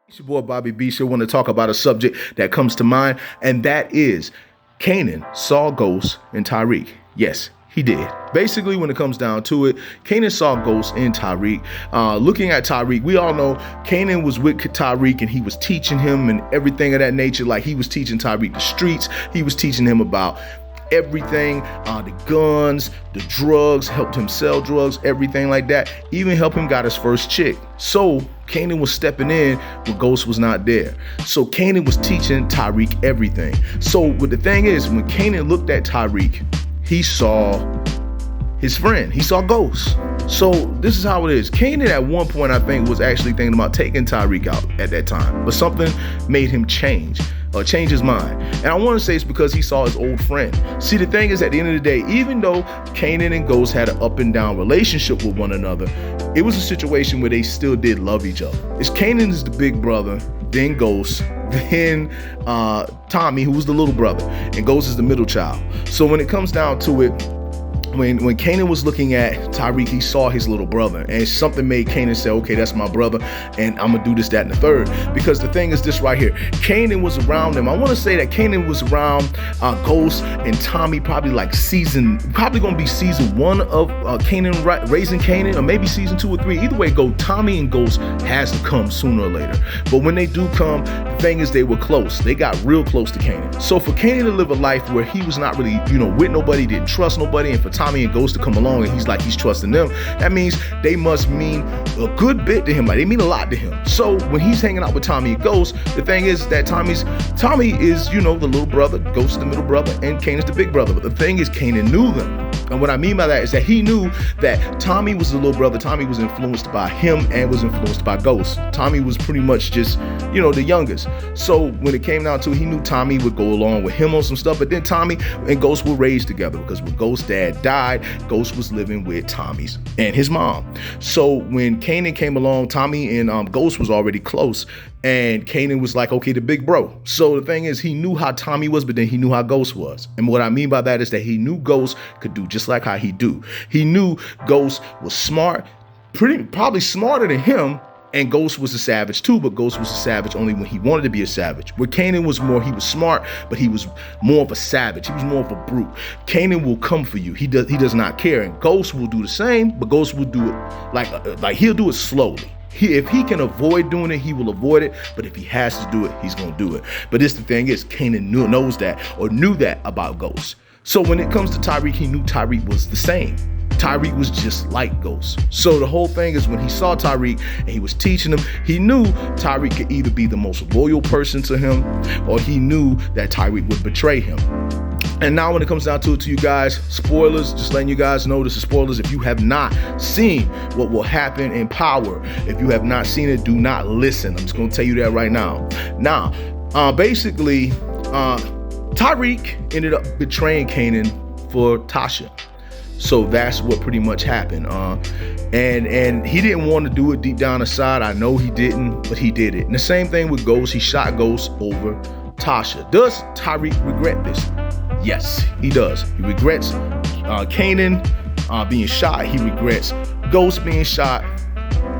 It's your boy Bobby B. Sure want to talk about a subject that comes to mind, and that is Kanan saw ghosts in Tariq. Yes, he did. Basically, when it comes down to it, Kanan saw ghosts in Tariq. Looking at Tariq, we all know Kanan was with Tariq and he was teaching him and everything of that nature. Like, he was teaching Tariq the streets. He was teaching him about everything, the guns, the drugs, helped him sell drugs, everything like that. Even helped him got his first chick. So Kanan was stepping in when Ghost was not there. So Kanan was teaching Tariq everything. So what the thing is, when Kanan looked at Tariq, he saw his friend. He saw Ghost. So this is how it is. Kanan at one point, I think, was actually thinking about taking Tariq out at that time, but something made him change his mind. And I want to say it's because he saw his old friend. See, the thing is, at the end of the day, even though Kanan and Ghost had an up and down relationship with one another, it was a situation where they still did love each other. It's Kanan is the big brother, then Ghost, then Tommy, who was the little brother, and Ghost is the middle child. So when it comes down to it, when Kanan was looking at Tariq, he saw his little brother, and something made Kanan say, okay, that's my brother, and I'm gonna do this, that, and the third. Because the thing is this right here, Kanan was around them. I want to say that Kanan was around Ghost and Tommy probably like probably gonna be season 1 of Kanan raising Kanan, or maybe season 2 or 3. Either way go, Tommy and Ghost has to come sooner or later. But when they do come, the thing is, they were close. They got real close to Kanan. So for Kanan to live a life where he was not really, with nobody, didn't trust nobody, and for Tommy and Ghost to come along and he's trusting them, that means they must mean a good bit to him. Like, they mean a lot to him. So when he's hanging out with Tommy and Ghost, the thing is that Tommy is, the little brother, Ghost is the middle brother, and Kanan's the big brother. But the thing is, Kanan knew them. And what I mean by that is that he knew that Tommy was the little brother. Tommy was influenced by him and was influenced by Ghost. Tommy was pretty much just, the youngest. So when it came down to it, he knew Tommy would go along with him on some stuff. But then Tommy and Ghost were raised together, because when Ghost's dad died, Ghost was living with Tommy's and his mom. So when Kanan came along, Tommy and Ghost was already close. And Kanan was like, okay, the big bro. So the thing is, he knew how Tommy was, but then he knew how Ghost was. And what I mean by that is that he knew Ghost could do just like how he do. He knew Ghost was smart, probably smarter than him. And Ghost was a savage too, but Ghost was a savage only when he wanted to be a savage. Where Kanan was more, he was smart, but he was more of a savage. He was more of a brute. Kanan will come for you. He does not care. And Ghost will do the same, but Ghost will do it like he'll do it slowly. If he can avoid doing it, he will avoid it. But if he has to do it, he's going to do it. But the thing is, Kanan knows that, or knew that about Ghost. So when it comes to Tariq, he knew Tariq was the same. Tariq was just like Ghost. So the whole thing is, when he saw Tariq and he was teaching him, he knew Tariq could either be the most loyal person to him, or he knew that Tariq would betray him. And now when it comes down to it, to you guys, spoilers, just letting you guys know, this is spoilers. If you have not seen what will happen in Power, if you have not seen it, do not listen. I'm just going to tell you that right now. Now, basically, Tariq ended up betraying Kanan for Tasha. So that's what pretty much happened. And he didn't want to do it deep down inside. I know he didn't, but he did it. And the same thing with Ghost. He shot Ghost over Tasha. Does Tariq regret this? Yes, he does. He regrets Kanan being shot. He regrets Ghost being shot.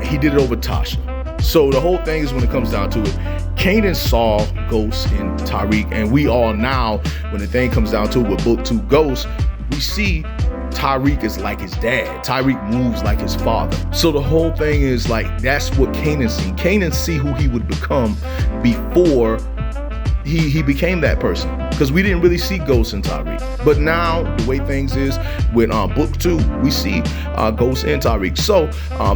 He did it over Tasha. So the whole thing is, when it comes down to it, Kanan saw Ghost in Tariq. And we all now, when the thing comes down to it with Book 2 Ghost, we see Tariq is like his dad. Tariq moves like his father. So the whole thing is like, that's what Kanan seen. Kanan see who he would become before he became that person, because we didn't really see Ghost and Tariq. But now the way things is with Book 2, we see Ghost and Tariq. So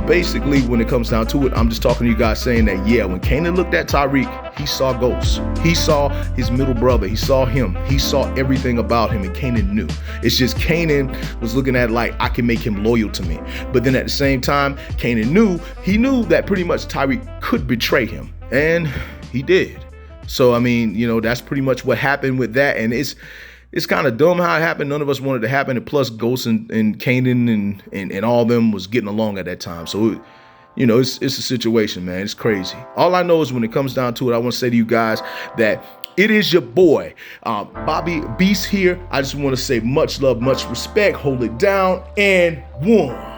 basically, when it comes down to it, I'm just talking to you guys saying that, yeah, when Kanan looked at Tariq, he saw Ghost. He saw his middle brother. He saw him. He saw everything about him, and Kanan knew. It's just Kanan was looking at it like, I can make him loyal to me. But then at the same time, Kanan knew that pretty much Tariq could betray him, and he did. So, I mean, that's pretty much what happened with that. And it's kind of dumb how it happened. None of us wanted it to happen. And plus, Ghost and Kanan and all of them was getting along at that time. So, it's a situation, man. It's crazy. All I know is, when it comes down to it, I want to say to you guys that it is your boy, Bobby Beast here. I just want to say much love, much respect. Hold it down, and one.